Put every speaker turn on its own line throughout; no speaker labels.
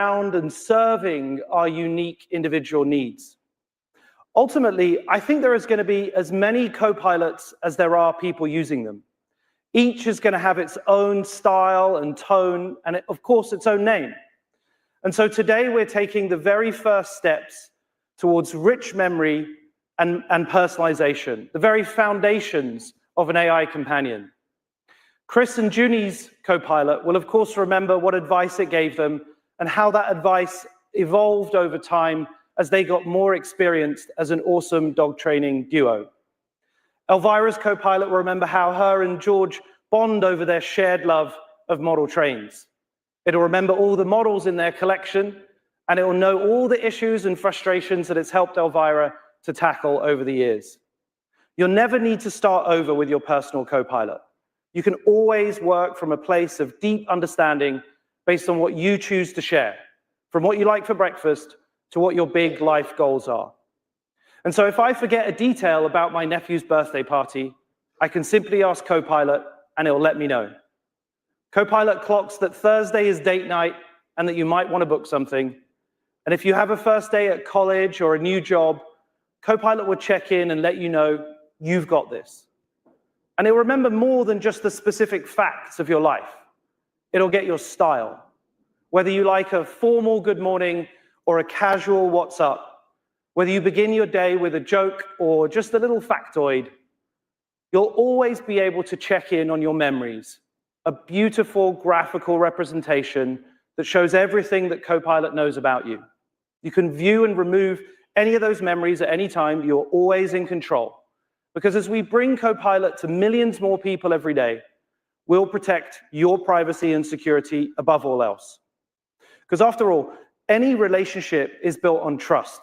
around and serving our unique individual needs. Ultimately, I think there is going to be as many copilots as there are people using them. Each is going to have its own style and tone, and of course, its own name. And so today we're taking the very first steps towards rich memory and personalization, the very foundations of an AI companion. Chris and Junie's Copilot will, of course, remember what advice it gave them and how that advice evolved over time as they got more experienced as an awesome dog training duo. Elvira's Copilot will remember how her and George bond over their shared love of model trains. It'll remember all the models in their collection, and it will know all the issues and frustrations that it's helped Elvira to tackle over the years. You'll never need to start over with your personal Copilot. You can always work from a place of deep understanding based on what you choose to share, from what you like for breakfast to what your big life goals are. And so if I forget a detail about my nephew's birthday party, I can simply ask Copilot and it will let me know. Copilot clocks that Thursday is date night and that you might want to book something. And if you have a first day at college or a new job, Copilot will check in and let you know you've got this. And it'll remember more than just the specific facts of your life. It'll get your style. Whether you like a formal good morning or a casual what's up, whether you begin your day with a joke or just a little factoid, you'll always be able to check in on your memories, a beautiful graphical representation that shows everything that Copilot knows about you. You can view and remove any of those memories at any time. You're always in control. Because as we bring Copilot to millions more people every day, we'll protect your privacy and security above all else. Because after all, any relationship is built on trust,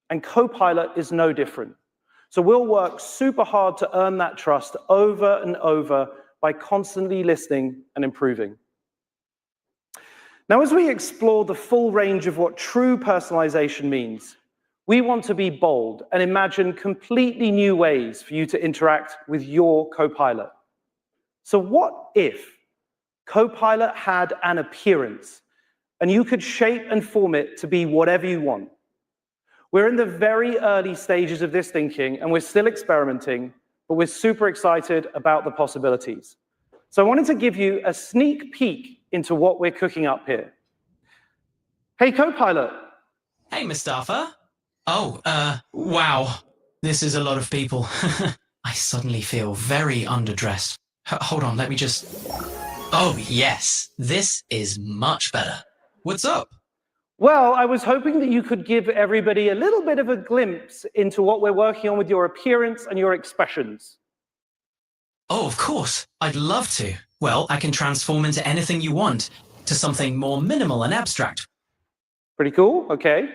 and Copilot is no different. So we'll work super hard to earn that trust over and over by constantly listening and improving. Now, as we explore the full range of what true personalization means, we want to be bold and imagine completely new ways for you to interact with your Copilot. So what if Copilot had an appearance and you could shape and form it to be whatever you want? We're in the very early stages of this thinking and we're still experimenting, but we're super excited about the possibilities. So I wanted to give you a sneak peek into what we're cooking up here. Hey, Copilot.
Hey, Mustafa. Oh, wow. This is a lot of people. I suddenly feel very underdressed. Hold on, let me just... Oh, yes. This is much better. What's up?
Well, I was hoping that you could give everybody a little bit of a glimpse into what we're working on with your appearance and your expressions.
Oh, of course. I'd love to. Well, I can transform into anything you want, to something more minimal and abstract.
Pretty cool, okay.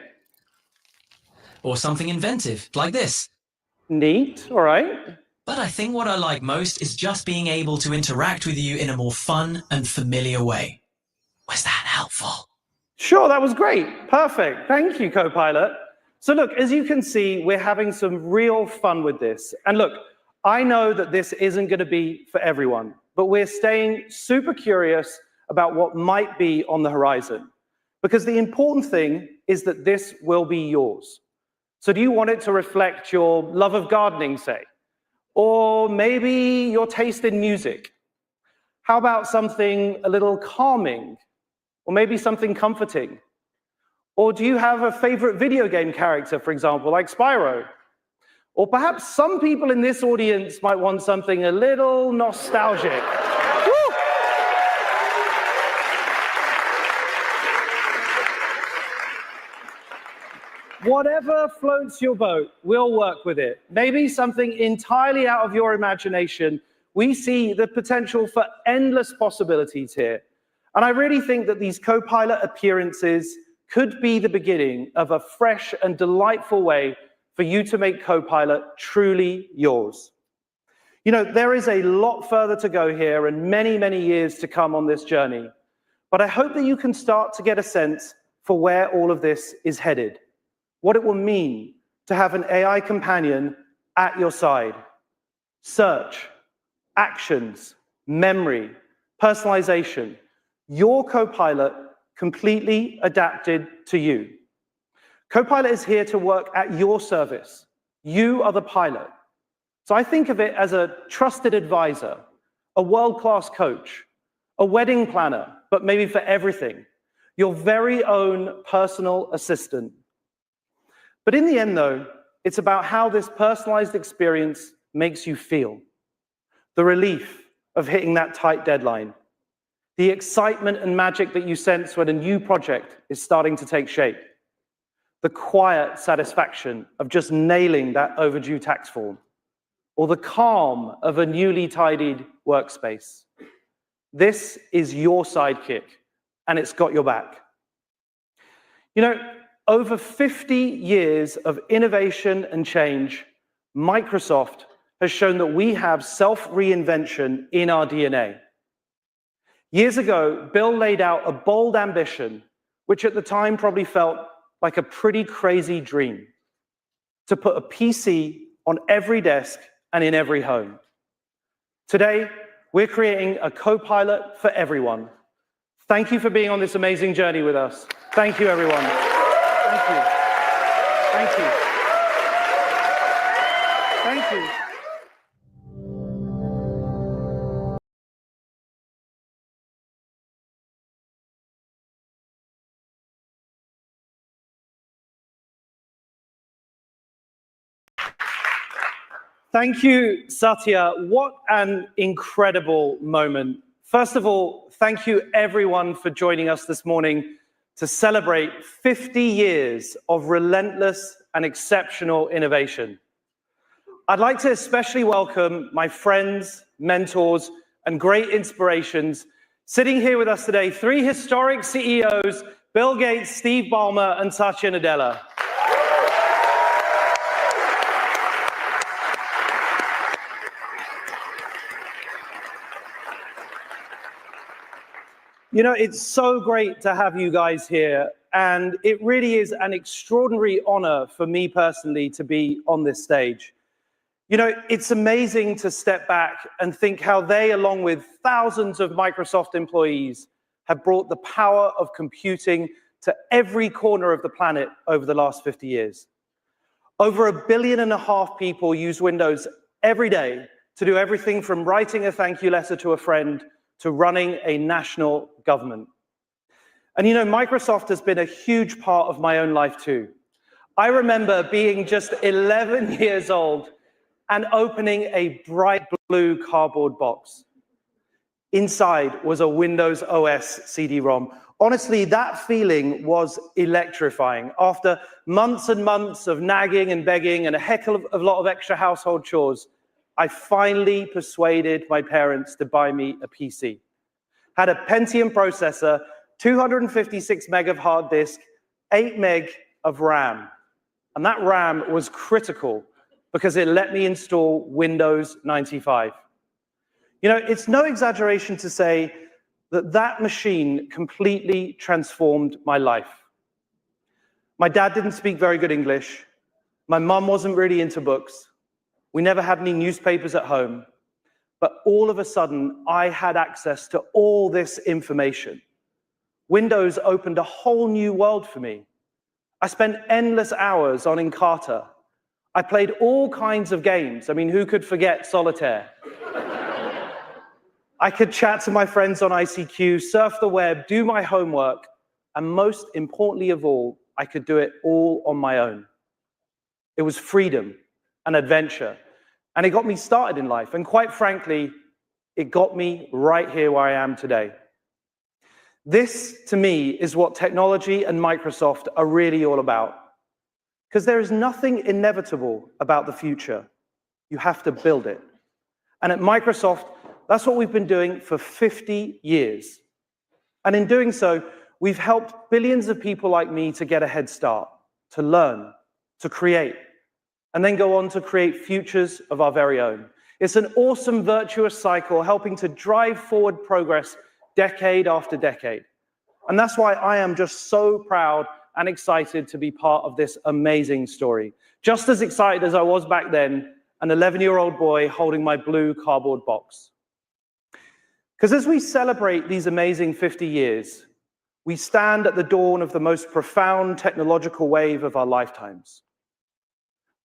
Or something inventive, like this.
Neat, all right.
But I think what I like most is just being able to interact with you in a more fun and familiar way. Was that helpful?
Sure, that was great. Perfect. Thank you, Copilot. So look, as you can see, we're having some real fun with this. And look, I know that this isn't going to be for everyone, but we're staying super curious about what might be on the horizon. Because the important thing is that this will be yours. So do you want it to reflect your love of gardening, say? Or maybe your taste in music? How about something a little calming? Or maybe something comforting? Or do you have a favorite video game character, for example, like Spyro? Or perhaps some people in this audience might want something a little nostalgic. Whatever floats your boat, we'll work with it. Maybe something entirely out of your imagination. We see the potential for endless possibilities here. And I really think that these Copilot appearances could be the beginning of a fresh and delightful way for you to make Copilot truly yours. You know, there is a lot further to go here and many, many years to come on this journey. But I hope that you can start to get a sense for where all of this is headed. What it will mean to have an AI companion at your side. Search, actions, memory, personalization. Your Copilot completely adapted to you. Copilot is here to work at your service. You are the pilot. So I think of it as a trusted advisor, a world-class coach, a wedding planner, but maybe for everything, your very own personal assistant. But in the end, though, it's about how this personalized experience makes you feel. The relief of hitting that tight deadline, the excitement and magic that you sense when a new project is starting to take shape, the quiet satisfaction of just nailing that overdue tax form, or the calm of a newly tidied workspace. This is your sidekick, and it's got your back. You know, over 50 years of innovation and change, Microsoft has shown that we have self-reinvention in our DNA. Years ago, Bill laid out a bold ambition, which at the time probably felt like a pretty crazy dream, to put a PC on every desk and in every home. Today, we're creating a Copilot for everyone. Thank you for being on this amazing journey with us. Thank you, everyone. Thank you. Thank you. Thank you. Thank you, Satya. What an incredible moment. First of all, thank you everyone for joining us this morning to celebrate 50 years of relentless and exceptional innovation. I'd like to especially welcome my friends, mentors, and great inspirations sitting here with us today, 3 historic CEOs, Bill Gates, Steve Ballmer, and Satya Nadella. You know, it's so great to have you guys here, and it really is an extraordinary honor for me personally to be on this stage. You know, it's amazing to step back and think how they, along with thousands of Microsoft employees, have brought the power of computing to every corner of the planet over the last 50 years. Over 1.5 billion people use Windows every day to do everything from writing a thank you letter to a friend to running a national government. And you know, Microsoft has been a huge part of my own life too. I remember being just 11 years old and opening a bright blue cardboard box. Inside was a Windows OS CD-ROM. Honestly, that feeling was electrifying. After months and months of nagging and begging and a heck of a lot of extra household chores, I finally persuaded my parents to buy me a PC. Had a Pentium processor, 256 meg of hard disk, 8 meg of RAM. And that RAM was critical because it let me install Windows 95. You know, it's no exaggeration to say that that machine completely transformed my life. My dad didn't speak very good English. My mum wasn't really into books. We never had any newspapers at home, but all of a sudden, I had access to all this information. Windows opened a whole new world for me. I spent endless hours on Encarta. I played all kinds of games. I mean, who could forget solitaire? I could chat to my friends on ICQ, surf the web, do my homework, and most importantly of all, I could do it all on my own. It was freedom. An adventure. And it got me started in life. And quite frankly, it got me right here where I am today. This, to me, is what technology and Microsoft are really all about. Because there is nothing inevitable about the future. You have to build it. And at Microsoft, that's what we've been doing for 50 years. And in doing so, we've helped billions of people like me to get a head start, to learn, to create, and then go on to create futures of our very own. It's an awesome virtuous cycle helping to drive forward progress decade after decade. And that's why I am just so proud and excited to be part of this amazing story. Just as excited as I was back then, an 11-year-old boy holding my blue cardboard box. Because as we celebrate these amazing 50 years, we stand at the dawn of the most profound technological wave of our lifetimes.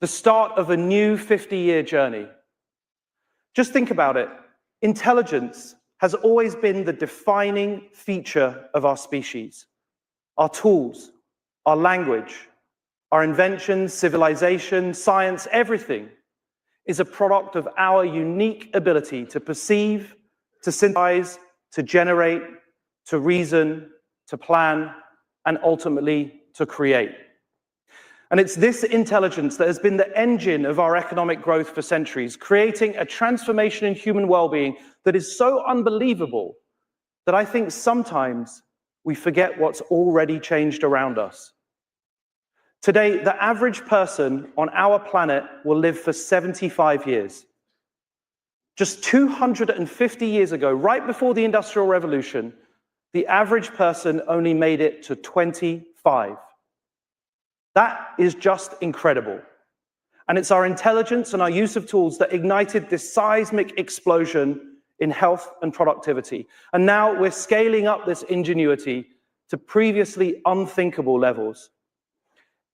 The start of a new 50-year journey. Just think about it. Intelligence has always been the defining feature of our species. Our tools, our language, our inventions, civilization, science, everything is a product of our unique ability to perceive, to synthesize, to generate, to reason, to plan, and ultimately to create. And it's this intelligence that has been the engine of our economic growth for centuries, creating a transformation in human well-being that is so unbelievable that I think sometimes we forget what's already changed around us. Today, the average person on our planet will live for 75 years. Just 250 years ago, right before the Industrial Revolution, the average person only made it to 25. That is just incredible. And it's our intelligence and our use of tools that ignited this seismic explosion in health and productivity. And now we're scaling up this ingenuity to previously unthinkable levels.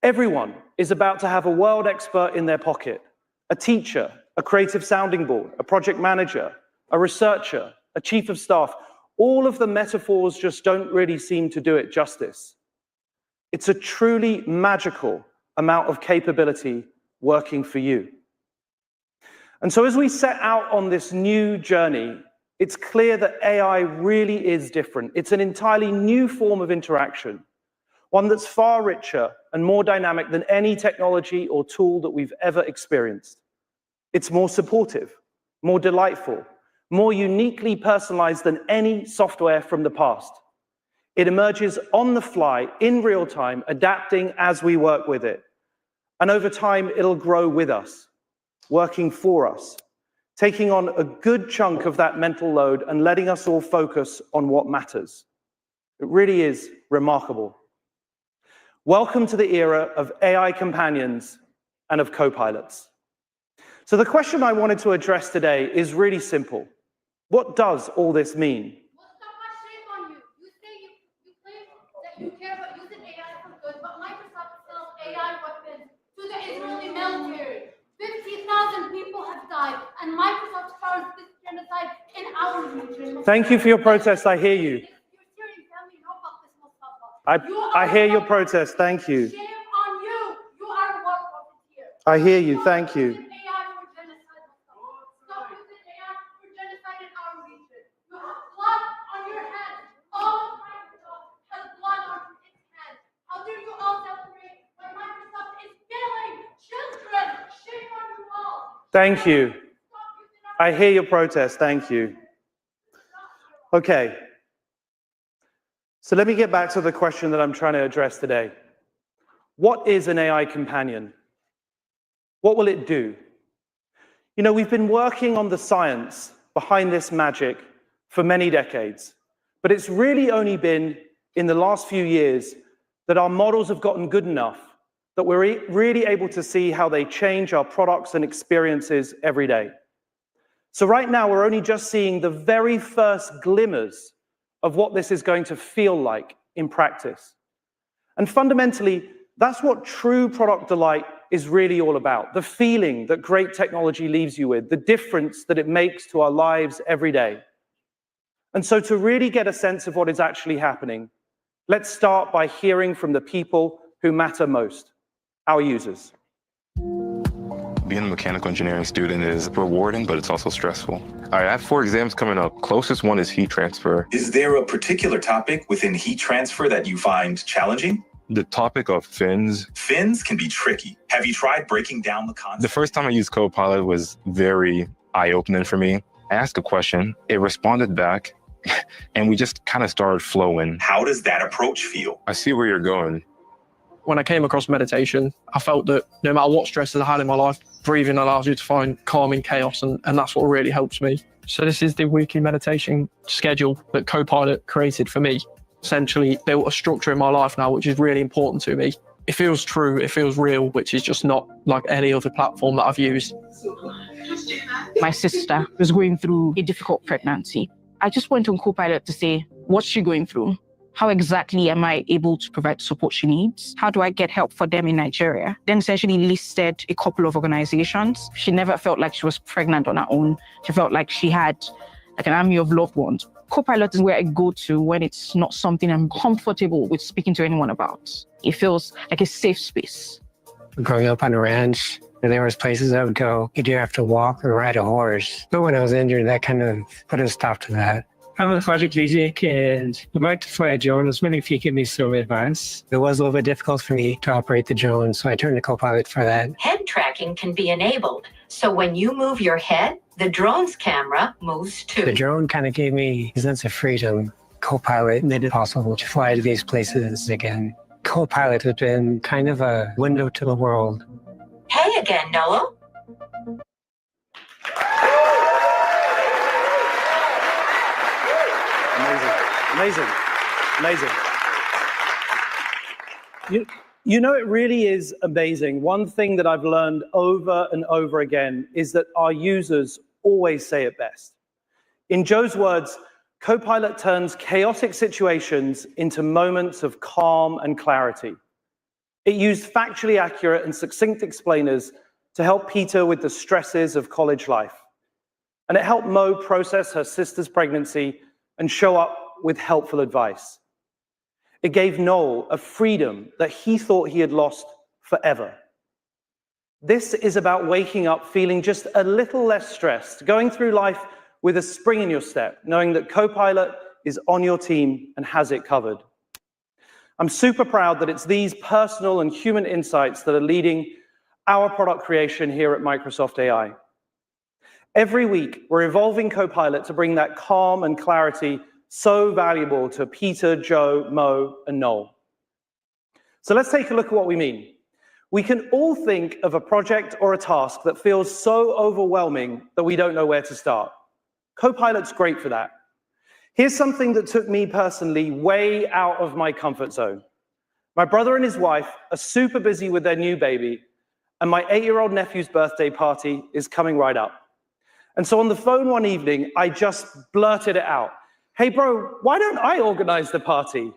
Everyone is about to have a world expert in their pocket, a teacher, a creative sounding board, a project manager, a researcher, a chief of staff. All of the metaphors just don't really seem to do it justice. It's a truly magical amount of capability working for you. And so as we set out on this new journey, it's clear that AI really is different. It's an entirely new form of interaction, one that's far richer and more dynamic than any technology or tool that we've ever experienced. It's more supportive, more delightful, more uniquely personalized than any software from the past. It emerges on the fly, in real time, adapting as we work with it. And over time, it'll grow with us, working for us, taking on a good chunk of that mental load and letting us all focus on what matters. It really is remarkable. Welcome to the era of AI companions and of copilots. So the question I wanted to address today is really simple. What does all this mean?
Mustafa, shame on you. You say you claim that you care about using AI for good, but Microsoft sells AI weapons to the Israeli military. 50,000 people have died, and Microsoft starts this genocide in our region.
Thank you for your protest. I hear you.
Your Syrian family know about this, Mustafa.
I hear your protest. Thank you.
Shame on you. You are a war profiteer.
I hear you. Thank you.
Using AI for genocide, Mustafa. Stop using AI for genocide in our region. You have blood on your hands. All of Microsoft has blood on its hands. How dare you all celebrate when Microsoft is killing children? Shame on you all.
Thank you. I hear your protest. Thank you. Okay. So let me get back to the question that I'm trying to address today. What is an AI companion? What will it do? You know, we've been working on the science behind this magic for many decades, but it's really only been in the last few years that our models have gotten good enough that we're really able to see how they change our products and experiences every day. So right now, we're only just seeing the very first glimmers of what this is going to feel like in practice. And fundamentally, that's what true product delight is really all about, the feeling that great technology leaves you with, the difference that it makes to our lives every day. And so to really get a sense of what is actually happening, let's start by hearing from the people who matter most, our users.
Being a mechanical engineering student is rewarding, but it's also stressful. All right, I have 4 exams coming up. Closest one is heat transfer.
Is there a particular topic within heat transfer that you find challenging?
The topic of fins.
Fins can be tricky. Have you tried breaking down the concept?
The first time I used Copilot was very eye-opening for me. I asked a question, it responded back, and we just kind of started flowing.
How does that approach feel?
I see where you're going.
When I came across meditation, I felt that no matter what stresses I had in my life, breathing allows you to find calm in chaos, and that's what really helps me. So this is the weekly meditation schedule that Copilot created for me. Essentially built a structure in my life now, which is really important to me. It feels true, it feels real, which is just not like any other platform that I've used.
My sister was going through a difficult pregnancy. I just went on Copilot to say, what's she going through? How exactly am I able to provide support she needs? How do I get help for them in Nigeria? Then essentially listed a couple of organizations. She never felt like she was pregnant on her own. She felt like she had like an army of loved ones. Copilot is where I go to when it's not something I'm comfortable with speaking to anyone about. It feels like a safe space.
Growing up on a ranch, there was places I would go, you'd either have to walk or ride a horse. But when I was injured, that kind of put a stop to that.
I'm a quadriplegic and I'd like to fly a drone. I was wondering if you could give me some advice.
It was a little bit difficult for me to operate the drone, so I turned to Copilot for that.
Head tracking can be enabled. So when you move your head, the drone's camera moves too.
The drone kind of gave me a sense of freedom. Copilot made it possible to fly to these places again. Copilot has been kind of a window to the world.
Hey again, Noah.
Amazing. You know, it really is amazing. One thing that I've learned over and over again is that our users always say it best. In Joe's words, Copilot turns chaotic situations into moments of calm and clarity. It used factually accurate and succinct explainers to help Peter with the stresses of college life. And it helped Mo process her sister's pregnancy and show up with helpful advice. It gave Noel a freedom that he thought he had lost forever. This is about waking up feeling just a little less stressed, going through life with a spring in your step, knowing that Copilot is on your team and has it covered. I'm super proud that it's these personal and human insights that are leading our product creation here at Microsoft AI. Every week, we're evolving Copilot to bring that calm and clarity so valuable to Peter, Joe, Mo, and Noel. So let's take a look at what we mean. We can all think of a project or a task that feels so overwhelming that we don't know where to start. Copilot's great for that. Here's something that took me personally way out of my comfort zone. My brother and his wife are super busy with their new baby, and my 8-year-old nephew's birthday party is coming right up. And so on the phone one evening, I just blurted it out. Hey, bro, why don't I organize the party?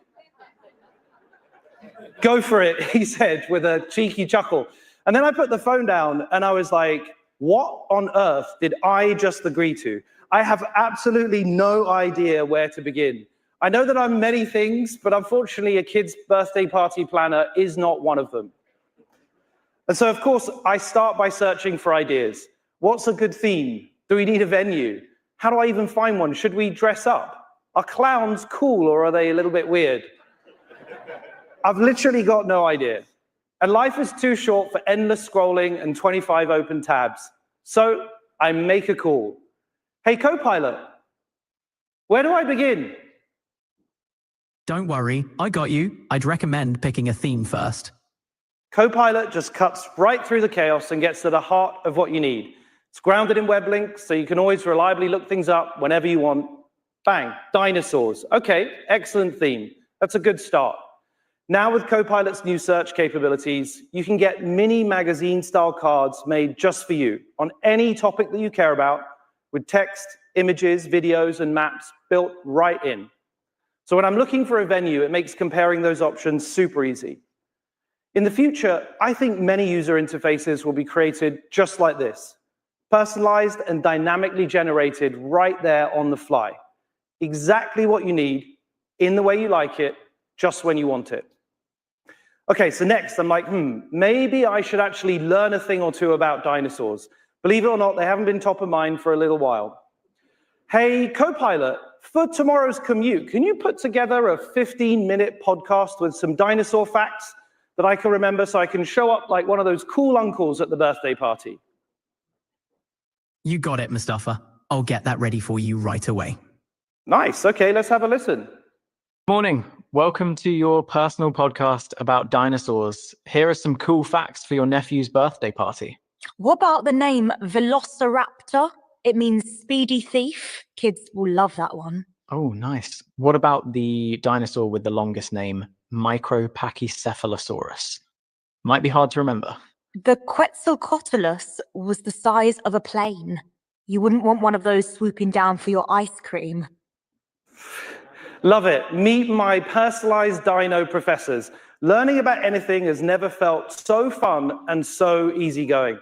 Go for it, he said with a cheeky chuckle. And then I put the phone down and I was like, what on earth did I just agree to? I have absolutely no idea where to begin. I know that I'm many things, but unfortunately a kid's birthday party planner is not one of them. And so, of course, I start by searching for ideas. What's a good theme? Do we need a venue? How do I even find one? Should we dress up? Are clowns cool or are they a little bit weird? I've literally got no idea. And life is too short for endless scrolling and 25 open tabs. So I make a call. Hey, Copilot, where do I begin?
Don't worry, I got you. I'd recommend picking a theme first.
Copilot just cuts right through the chaos and gets to the heart of what you need. It's grounded in web links, so you can always reliably look things up whenever you want. Bang, dinosaurs. Okay, excellent theme. That's a good start. Now with Copilot's new search capabilities, you can get mini magazine-style cards made just for you on any topic that you care about with text, images, videos, and maps built right in. So when I'm looking for a venue, it makes comparing those options super easy. In the future, I think many user interfaces will be created just like this, personalized and dynamically generated right there on the fly. Exactly what you need, in the way you like it, just when you want it. Okay, so next I'm like, maybe I should actually learn a thing or two about dinosaurs. Believe it or not, they haven't been top of mind for a little while. Hey, Copilot, for tomorrow's commute, can you put together a 15-minute podcast with some dinosaur facts that I can remember so I can show up like one of those cool uncles at the birthday party?
You got it, Mustafa. I'll get that ready for you right away.
Nice. Okay, let's have a listen.
Morning. Welcome to your personal podcast about dinosaurs. Here are some cool facts for your nephew's birthday party.
What about the name Velociraptor? It means speedy thief. Kids will love that one.
Oh, nice. What about the dinosaur with the longest name, Micropachycephalosaurus? Might be hard to remember.
The Quetzalcoatlus was the size of a plane. You wouldn't want one of those swooping down for your ice cream.
Love it. Meet my personalized dino professors. Learning about anything has never felt so fun and so easygoing.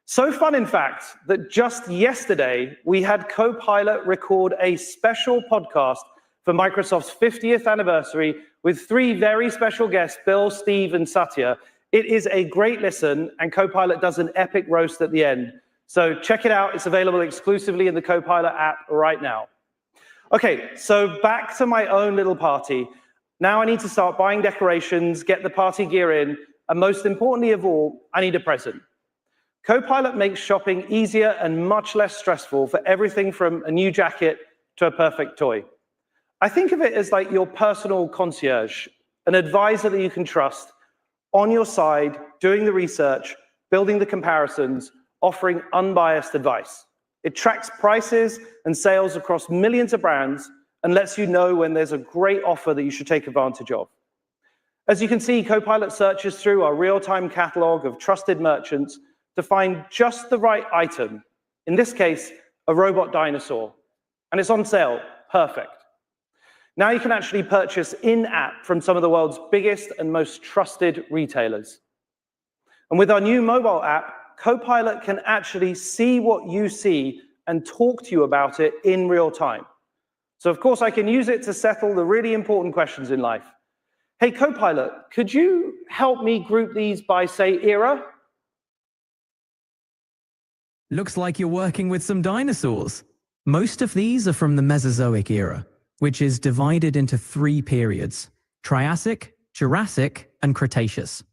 So fun, in fact, that just yesterday, we had Copilot record a special podcast for Microsoft's 50th anniversary with 3 very special guests, Bill, Steve, and Satya. It is a great listen, and Copilot does an epic roast at the end. So check it out. It's available exclusively in the Copilot app right now. Okay, so back to my own little party. Now I need to start buying decorations, get the party gear in, and most importantly of all, I need a present. Copilot makes shopping easier and much less stressful for everything from a new jacket to a perfect toy. I think of it as like your personal concierge, an advisor that you can trust, on your side, doing the research, building the comparisons, offering unbiased advice. It tracks prices and sales across millions of brands and lets you know when there's a great offer that you should take advantage of. As you can see, Copilot searches through our real-time catalog of trusted merchants to find just the right item, in this case, a robot dinosaur. And it's on sale. Perfect. Now you can actually purchase in-app from some of the world's biggest and most trusted retailers. And with our new mobile app, Copilot can actually see what you see and talk to you about it in real time. So of course, I can use it to settle the really important questions in life. Hey, Copilot, could you help me group these by, say, era?
Looks like you're working with some dinosaurs. Most of these are from the Mesozoic era, which is divided into 3 periods: Triassic, Jurassic, and Cretaceous.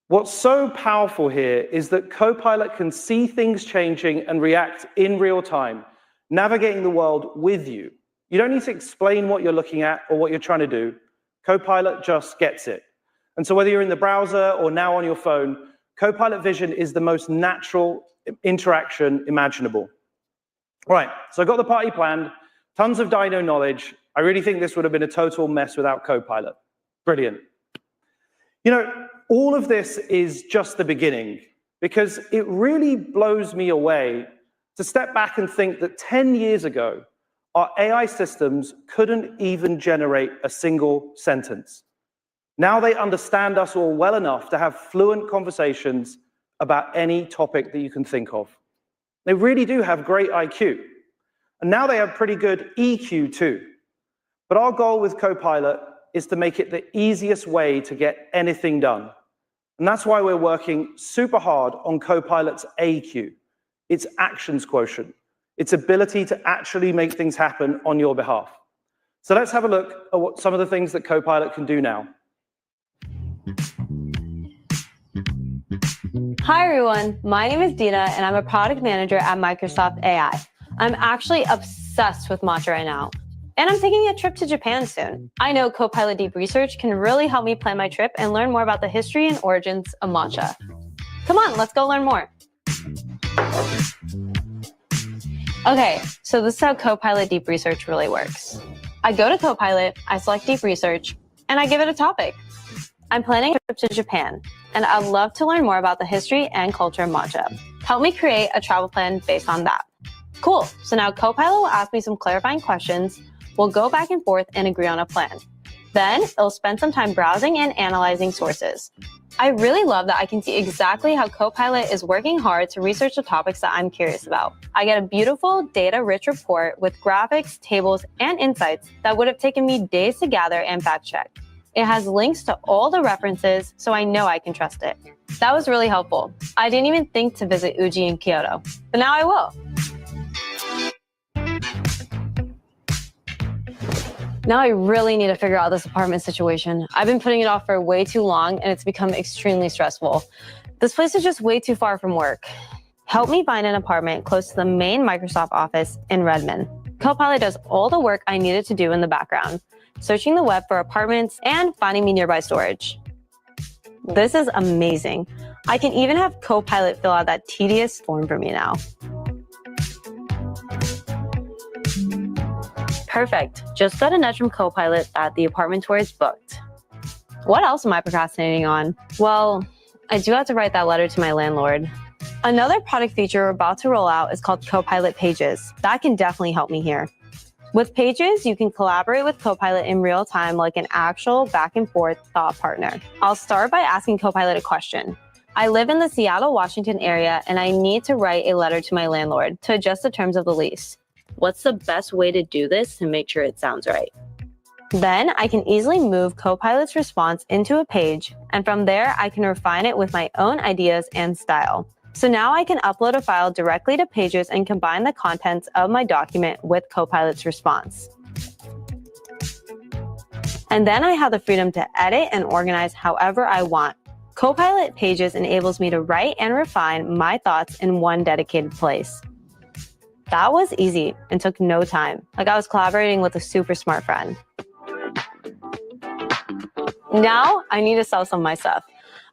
What's so powerful here is that Copilot can see things changing and react in real time, navigating the world with you. You don't need to explain what you're looking at or what you're trying to do. Copilot just gets it. And so whether you're in the browser or now on your phone, Copilot Vision is the most natural interaction imaginable. All right, so I got the party planned, tons of dino knowledge. I really think this would have been a total mess without Copilot. Brilliant. You know, all of this is just the beginning, because it really blows me away to step back and think that 10 years ago, our AI systems couldn't even generate a single sentence. Now they understand us all well enough to have fluent conversations about any topic that you can think of. They really do have great IQ. And now they have pretty good EQ too. But our goal with Copilot is to make it the easiest way to get anything done. And that's why we're working super hard on Copilot's AQ, its actions quotient, its ability to actually make things happen on your behalf. So let's have a look at what some of the things that Copilot can do now.
Hi everyone, my name is Dina and I'm a product manager at Microsoft AI. I'm actually obsessed with matcha right now. And I'm taking a trip to Japan soon. I know Copilot Deep Research can really help me plan my trip and learn more about the history and origins of matcha. Come on, let's go learn more. Okay, so this is how Copilot Deep Research really works. I go to Copilot, I select Deep Research, and I give it a topic. I'm planning a trip to Japan, and I'd love to learn more about the history and culture of matcha. Help me create a travel plan based on that. Cool, so now Copilot will ask me some clarifying questions. We'll go back and forth and agree on a plan. Then it'll spend some time browsing and analyzing sources. I really love that I can see exactly how Copilot is working hard to research the topics that I'm curious about. I get a beautiful data-rich report with graphics, tables, and insights that would have taken me days to gather and fact-check. It has links to all the references, so I know I can trust it. That was really helpful. I didn't even think to visit Uji in Kyoto, but now I will. Now I really need to figure out this apartment situation. I've been putting it off for way too long and it's become extremely stressful. This place is just way too far from work. Help me find an apartment close to the main Microsoft office in Redmond. Copilot does all the work I needed to do in the background, searching the web for apartments and finding me nearby storage. This is amazing. I can even have Copilot fill out that tedious form for me now. Perfect. Just got a nudge from Copilot that the apartment tour is booked. What else am I procrastinating on? Well, I do have to write that letter to my landlord. Another product feature we're about to roll out is called Copilot Pages. That can definitely help me here. With Pages, you can collaborate with Copilot in real time like an actual back and forth thought partner. I'll start by asking Copilot a question. I live in the Seattle, Washington area, and I need to write a letter to my landlord to adjust the terms of the lease. What's the best way to do this to make sure it sounds right? Then I can easily move Copilot's response into a page, and from there I can refine it with my own ideas and style. So now I can upload a file directly to Pages and combine the contents of my document with Copilot's response. And then I have the freedom to edit and organize however I want. Copilot Pages enables me to write and refine my thoughts in one dedicated place. That was easy and took no time, like I was collaborating with a super smart friend. Now I need to sell some of my stuff.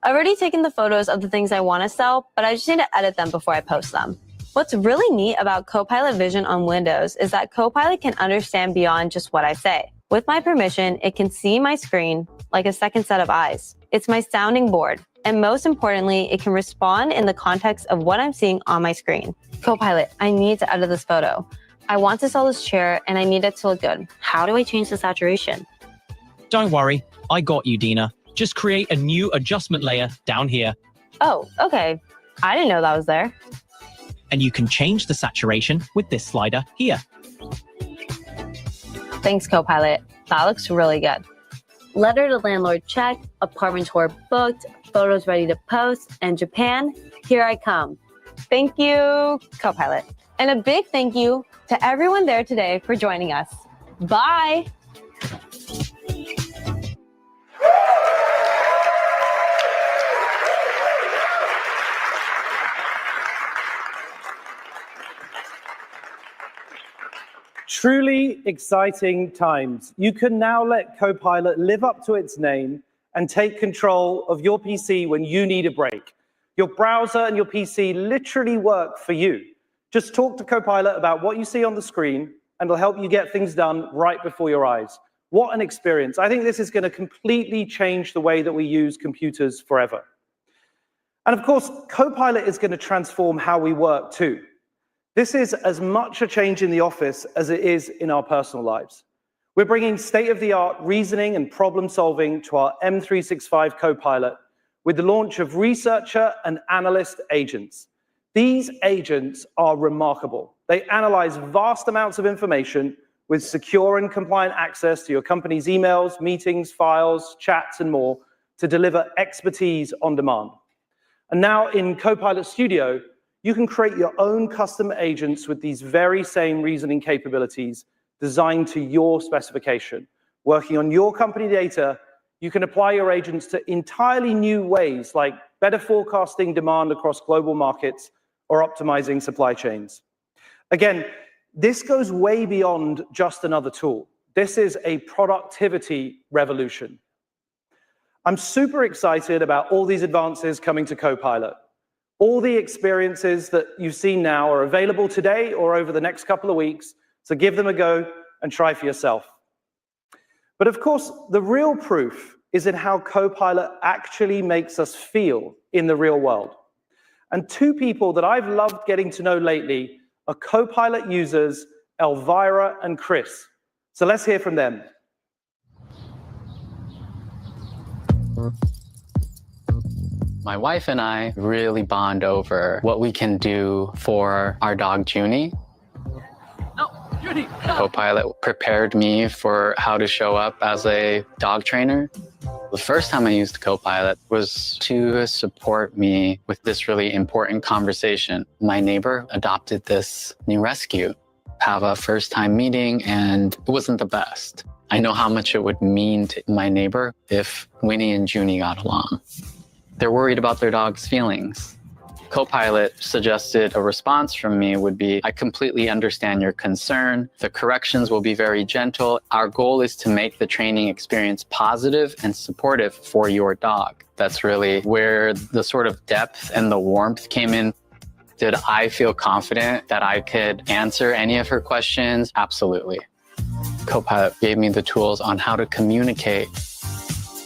I've already taken the photos of the things I want to sell, but I just need to edit them before I post them. What's really neat about Copilot Vision on Windows is that Copilot can understand beyond just what I say. With my permission, it can see my screen like a second set of eyes. It's my sounding board, and most importantly, it can respond in the context of what I'm seeing on my screen. Copilot, I need to edit this photo. I want to sell this chair and I need it to look good. How do I change the saturation?
Don't worry, I got you, Dina. Just create a new adjustment layer down here.
Oh, okay. I didn't know that was there.
And you can change the saturation with this slider here.
Thanks, Copilot. That looks really good. Letter to landlord check, apartment tour booked, photos ready to post, and Japan, here I come. Thank you, Copilot. And a big thank you to everyone there today for joining us. Bye.
Truly exciting times. You can now let Copilot live up to its name and take control of your PC when you need a break. Your browser and your PC literally work for you. Just talk to Copilot about what you see on the screen, and it'll help you get things done right before your eyes. What an experience. I think this is going to completely change the way that we use computers forever. And of course, Copilot is going to transform how we work too. This is as much a change in the office as it is in our personal lives. We're bringing state-of-the-art reasoning and problem-solving to our M365 Copilot with the launch of researcher and analyst agents. These agents are remarkable. They analyze vast amounts of information with secure and compliant access to your company's emails, meetings, files, chats, and more to deliver expertise on demand. And now in Copilot Studio, you can create your own custom agents with these very same reasoning capabilities designed to your specification. Working on your company data, you can apply your agents to entirely new ways, like better forecasting demand across global markets or optimizing supply chains. Again, this goes way beyond just another tool. This is a productivity revolution. I'm super excited about all these advances coming to Copilot. All the experiences that you've seen now are available today or over the next couple of weeks, so give them a go and try for yourself. But of course, the real proof is in how Copilot actually makes us feel in the real world. And two people that I've loved getting to know lately are Copilot users Elvira and Chris. So let's hear from them.
My wife and I really bond over what we can do for our dog, Junie. Copilot prepared me for how to show up as a dog trainer. The first time I used Copilot was to support me with this really important conversation. My neighbor adopted this new rescue, have a first-time meeting, and it wasn't the best. I know how much it would mean to my neighbor if Winnie and Junie got along. They're worried about their dog's feelings. Copilot suggested a response from me would be, I completely understand your concern. The corrections will be very gentle. Our goal is to make the training experience positive and supportive for your dog. That's really where the sort of depth and the warmth came in. Did I feel confident that I could answer any of her questions? Absolutely. Copilot gave me the tools on how to communicate.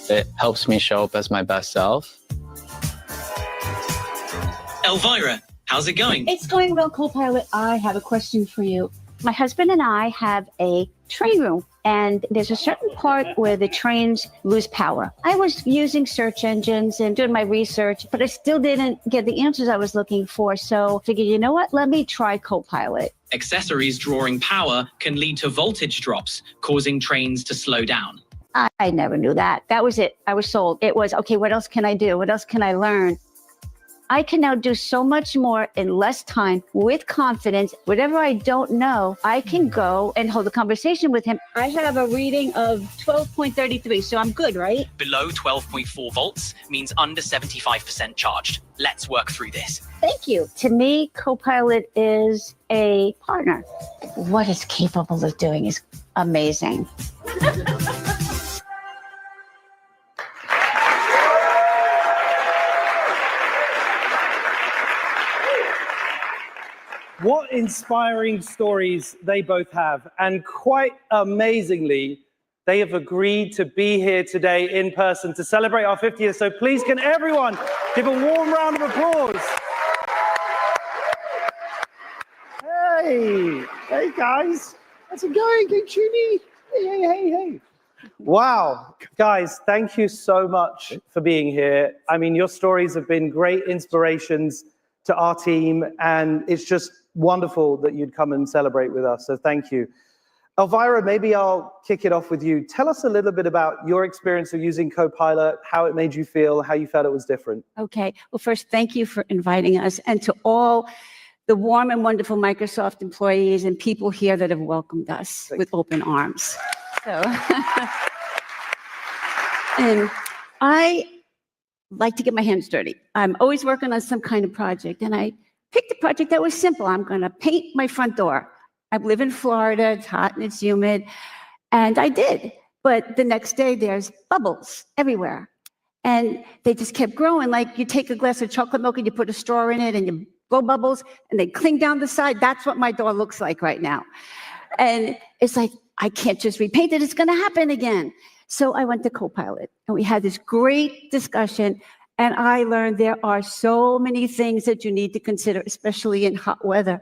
It helps me show up as my best self.
Elvira, how's it going?
It's going well, Copilot. I have a question for you. My husband and I have a train room, and there's a certain part where the trains lose power. I was using search engines and doing my research, but I still didn't get the answers I was looking for. So I figured, you know what? Let me try Copilot.
Accessories drawing power can lead to voltage drops, causing trains to slow down.
I never knew that. That was it. I was sold. It was, okay, what else can I do? What else can I learn? I can now do so much more in less time with confidence. Whatever I don't know, I can go and hold a conversation with him. I have a reading of 12.33, so I'm good, right?
Below 12.4 volts means under 75% charged. Let's work through this.
Thank you. To me, Copilot is a partner. What it's capable of doing is amazing.
What inspiring stories they both have. And quite amazingly, they have agreed to be here today in person to celebrate our 50th. So please, can everyone give a warm round of applause? Hey, hey guys. How's it going? Hey, Junie. Hey. Wow, guys, thank you so much for being here. I mean, your stories have been great inspirations to our team, and it's just wonderful that you'd come and celebrate with us, so thank you. Elvira, maybe I'll kick it off with you. Tell us a little bit about your experience of using Copilot, how it made you feel, how you felt it was different.
Okay, well, first, thank you for inviting us, and to all the warm and wonderful Microsoft employees and people here that have welcomed us with open arms. So, and I like to get my hands dirty. I'm always working on some kind of project, and I picked a project that was simple. I'm going to paint my front door. I live in Florida, it's hot and it's humid, and I did. But the next day, there's bubbles everywhere, and they just kept growing. Like you take a glass of chocolate milk and you put a straw in it, and you blow bubbles, and they cling down the side. That's what my door looks like right now. And it's like, I can't just repaint it. It's going to happen again. So I went to Copilot, and we had this great discussion. And I learned there are so many things that you need to consider, especially in hot weather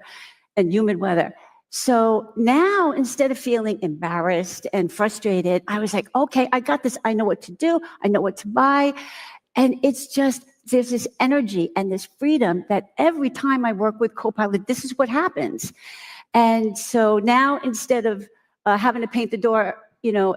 and humid weather. So now, instead of feeling embarrassed and frustrated, I was like, okay, I got this. I know what to do. I know what to buy. And it's just, there's this energy and this freedom that every time I work with Copilot, this is what happens. And so now, instead of having to paint the door,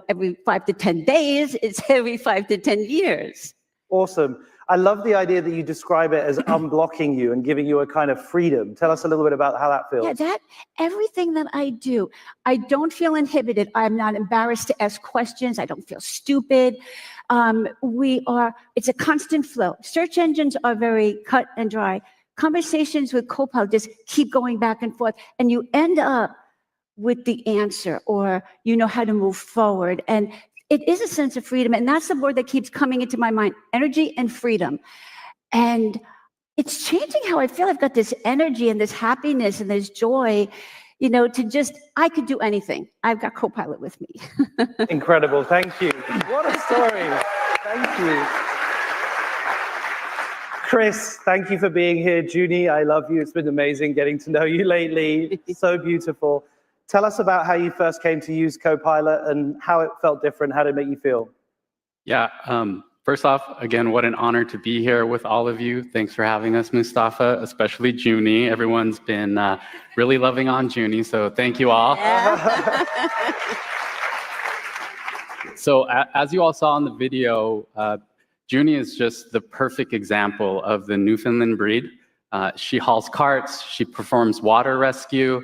every 5 to 10 days, it's every 5 to 10 years.
Awesome. I love the idea that you describe it as unblocking you and giving you a kind of freedom. Tell us a little bit about how that feels.
Yeah, everything that I do, I don't feel inhibited. I'm not embarrassed to ask questions. I don't feel stupid. It's a constant flow. Search engines are very cut and dry. Conversations with Copilot just keep going back and forth, and you end up with the answer, or you know how to move forward. And it is a sense of freedom, and that's the word that keeps coming into my mind, energy and freedom. And it's changing how I feel. I've got this energy and this happiness and this joy, I could do anything. I've got Copilot with me.
Incredible, thank you. What a story, thank you. Chris, thank you for being here. Junie, I love you. It's been amazing getting to know you lately. So beautiful. Tell us about how you first came to use Copilot and how it felt different. How did it make you feel?
Yeah, first off, again, what an honor to be here with all of you. Thanks for having us, Mustafa, especially Junie. Everyone's been really loving on Junie, so thank you all. Yeah. So as you all saw in the video, Junie is just the perfect example of the Newfoundland breed. She hauls carts, she performs water rescue,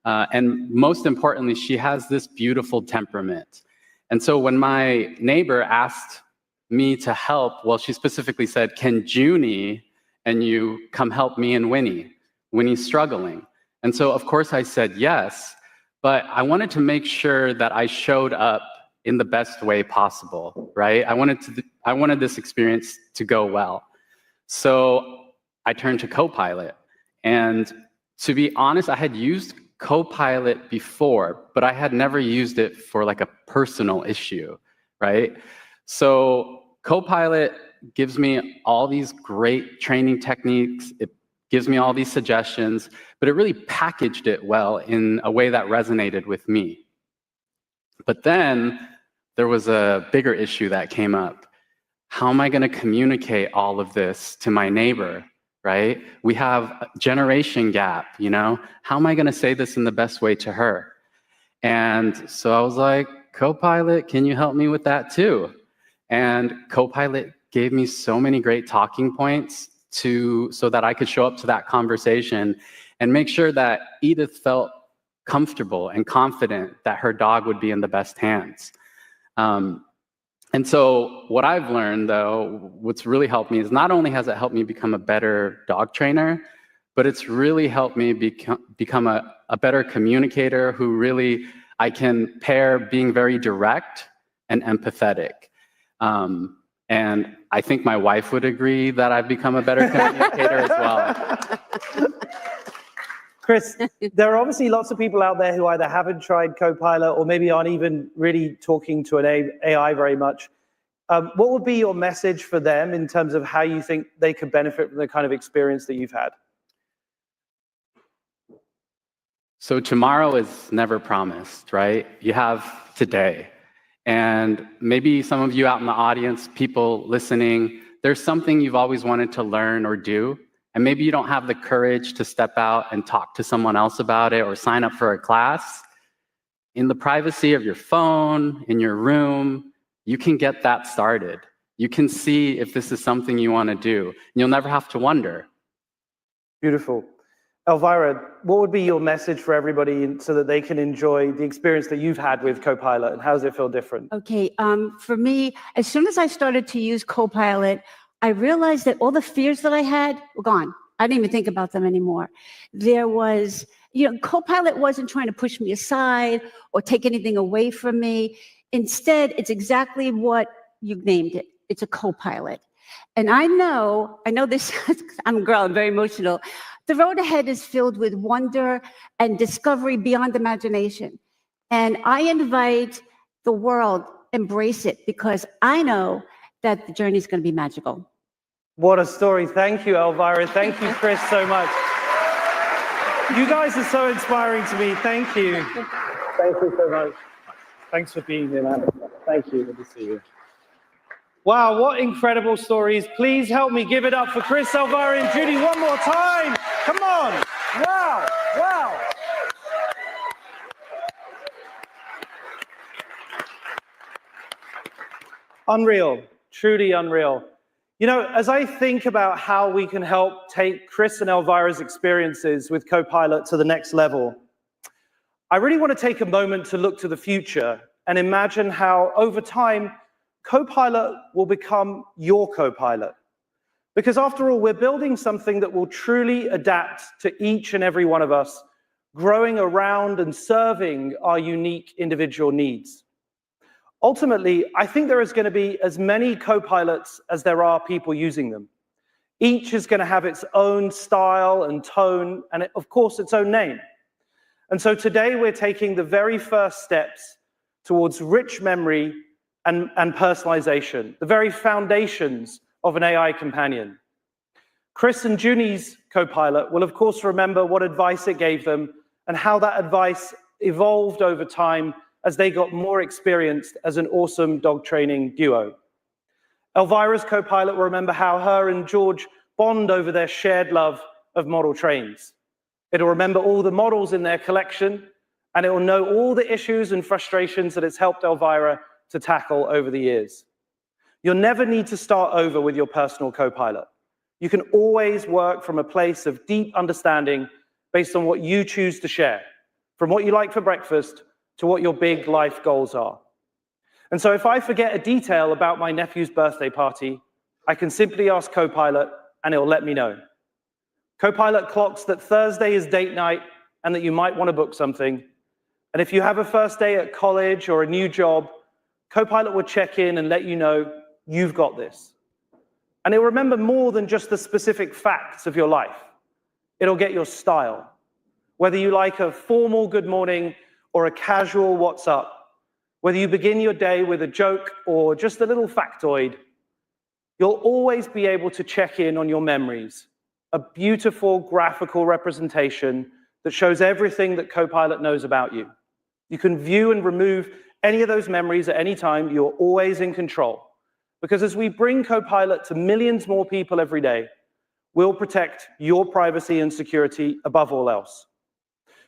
and most importantly, she has this beautiful temperament. And so when my neighbor asked me to help, well, she specifically said, can Junie and you come help me and Winnie? Winnie's struggling. And so, of course, I said yes, but I wanted to make sure that I showed up in the best way possible, right? I wanted this experience to go well. So I turned to Copilot. And to be honest, I had used Copilot before, but I had never used it for like a personal issue, right? So Copilot gives me all these great training techniques. It gives me all these suggestions, but it really packaged it well in a way that resonated with me. But then there was a bigger issue that came up. How am I going to communicate all of this to my neighbor, right? We have a generation gap, you know? How am I going to say this in the best way to her? And so I was like, Copilot, can you help me with that too? And Copilot gave me so many great talking points so that I could show up to that conversation and make sure that Edith felt comfortable and confident that her dog would be in the best hands. And so what I've learned, though, what's really helped me is not only has it helped me become a better dog trainer, but it's really helped me become a better communicator who really I can pair being very direct and empathetic. And I think my wife would agree that I've become a better communicator as well.
Chris, there are obviously lots of people out there who either haven't tried Copilot or maybe aren't even really talking to an AI very much. What would be your message for them in terms of how you think they could benefit from the kind of experience that you've had?
So tomorrow is never promised, right? You have today. And maybe some of you out in the audience, people listening, there's something you've always wanted to learn or do. And maybe you don't have the courage to step out and talk to someone else about it or sign up for a class. In the privacy of your phone, in your room, you can get that started. You can see if this is something you want to do. And you'll never have to wonder.
Beautiful. Elvira, what would be your message for everybody so that they can enjoy the experience that you've had with Copilot, and how does it feel different?
Okay, for me, as soon as I started to use Copilot, I realized that all the fears that I had were gone. I didn't even think about them anymore. There was, Copilot wasn't trying to push me aside or take anything away from me. Instead, it's exactly what you named it. It's a Copilot. And I know this, I'm a girl, I'm very emotional. The road ahead is filled with wonder and discovery beyond imagination. And I invite the world, embrace it, because I know that the journey is going to be magical.
What a story. Thank you, Elvira. Thank you, Chris, so much. You guys are so inspiring to me. Thank you. Thank you so much. Thanks for being here, man. Thank you. Good to see you. Wow, what incredible stories. Please help me give it up for Chris, Elvira, and Judy one more time. Come on. Wow, wow. Unreal, truly unreal. As I think about how we can help take Chris and Elvira's experiences with Copilot to the next level, I really want to take a moment to look to the future and imagine how, over time, Copilot will become your Copilot. Because after all, we're building something that will truly adapt to each and every one of us, growing around and serving our unique individual needs. Ultimately, I think there is going to be as many Copilots as there are people using them. Each is going to have its own style and tone, and of course, its own name. And so today we're taking the very first steps towards rich memory and personalization, the very foundations of an AI companion. Chris and Junie's Copilot will, of course, remember what advice it gave them and how that advice evolved over time as they got more experienced as an awesome dog training duo. Elvira's Copilot will remember how her and George bond over their shared love of model trains. It'll remember all the models in their collection, and it will know all the issues and frustrations that it's helped Elvira to tackle over the years. You'll never need to start over with your personal Copilot. You can always work from a place of deep understanding based on what you choose to share, from what you like for breakfast to what your big life goals are. And so if I forget a detail about my nephew's birthday party, I can simply ask Copilot and it will let me know. Copilot clocks that Thursday is date night and that you might want to book something. And if you have a first day at college or a new job, Copilot will check in and let you know you've got this. And it'll remember more than just the specific facts of your life. It'll get your style. Whether you like a formal good morning or a casual what's up, whether you begin your day with a joke or just a little factoid, you'll always be able to check in on your memories a beautiful graphical representation that shows everything that Copilot knows about you. You can view and remove any of those memories at any time. You're always in control. Because as we bring Copilot to millions more people every day, we'll protect your privacy and security above all else.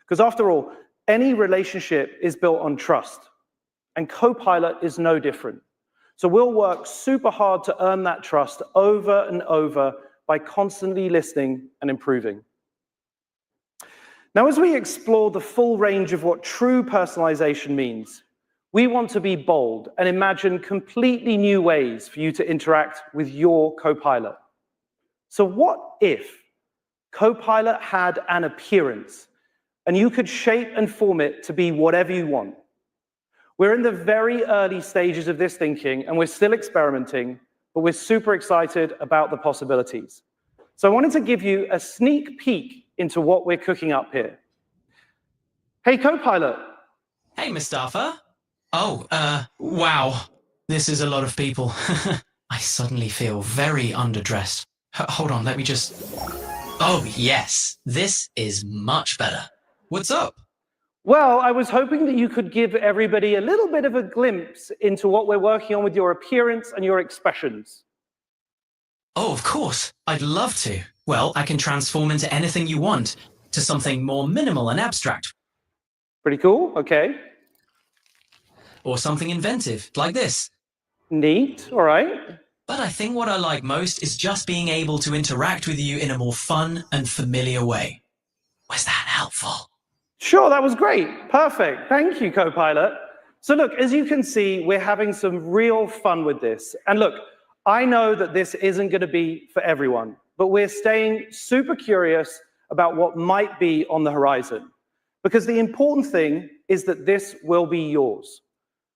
Because after all, any relationship is built on trust, and Copilot is no different. So we'll work super hard to earn that trust over and over by constantly listening and improving. Now, as we explore the full range of what true personalization means, we want to be bold and imagine completely new ways for you to interact with your Copilot. So what if Copilot had an appearance and you could shape and form it to be whatever you want? We're in the very early stages of this thinking, and we're still experimenting, but we're super excited about the possibilities. So I wanted to give you a sneak peek into what we're cooking up here. Hey, Copilot.
Hey, Mustafa. Oh, wow. This is a lot of people. I suddenly feel very underdressed. Hold on, let me just... Oh, yes. This is much better. What's up?
Well, I was hoping that you could give everybody a little bit of a glimpse into what we're working on with your appearance and your expressions.
Oh, of course. I'd love to. Well, I can transform into anything you want, to something more minimal and abstract.
Pretty cool, okay.
Or something inventive, like this.
Neat, all right.
But I think what I like most is just being able to interact with you in a more fun and familiar way. Was that helpful?
Sure, that was great. Perfect. Thank you, Copilot. So look, as you can see, we're having some real fun with this. And look, I know that this isn't going to be for everyone, but we're staying super curious about what might be on the horizon. Because the important thing is that this will be yours.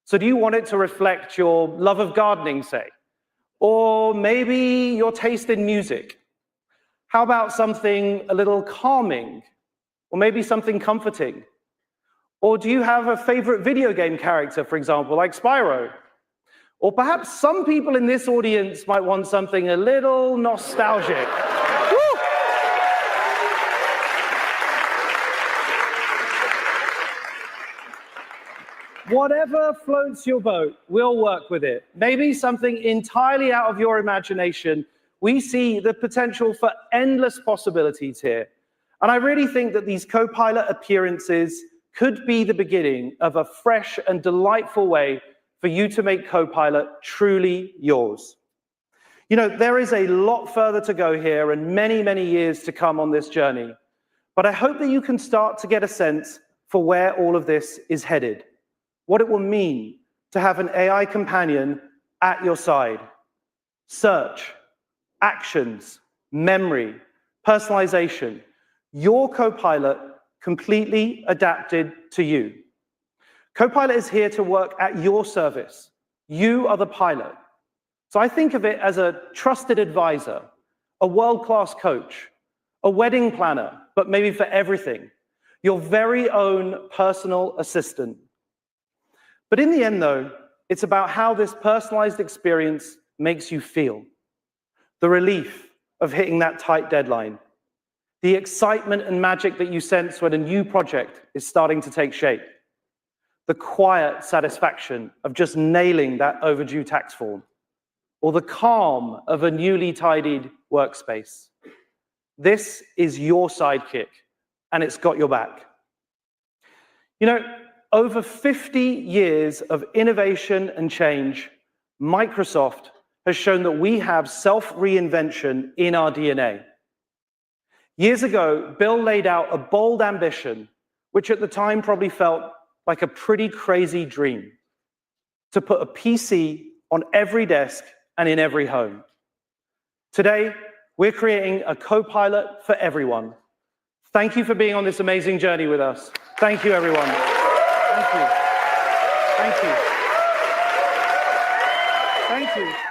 So do you want it to reflect your love of gardening, say? Or maybe your taste in music? How about something a little calming? Or maybe something comforting? Or do you have a favorite video game character, for example, like Spyro? Or perhaps some people in this audience might want something a little nostalgic. Whatever floats your boat, we'll work with it. Maybe something entirely out of your imagination. We see the potential for endless possibilities here. And I really think that these Copilot appearances could be the beginning of a fresh and delightful way for you to make Copilot truly yours. You know, there is a lot further to go here and many, many years to come on this journey. But I hope that you can start to get a sense for where all of this is headed, what it will mean to have an AI companion at your side. Search, actions, memory, personalization. Your Copilot completely adapted to you. Copilot is here to work at your service. You are the pilot. So I think of it as a trusted advisor, a world-class coach, a wedding planner, but maybe for everything, your very own personal assistant. But in the end, though, it's about how this personalized experience makes you feel. The relief of hitting that tight deadline. The excitement and magic that you sense when a new project is starting to take shape. The quiet satisfaction of just nailing that overdue tax form. Or the calm of a newly tidied workspace. This is your sidekick, and it's got your back. You know, over 50 years of innovation and change, Microsoft has shown that we have self-reinvention in our DNA. Years ago, Bill laid out a bold ambition, which at the time probably felt like a pretty crazy dream, to put a PC on every desk and in every home. Today, we're creating a Copilot for everyone. Thank you for being on this amazing journey with us. Thank you, everyone. Thank you. Thank you. Thank you.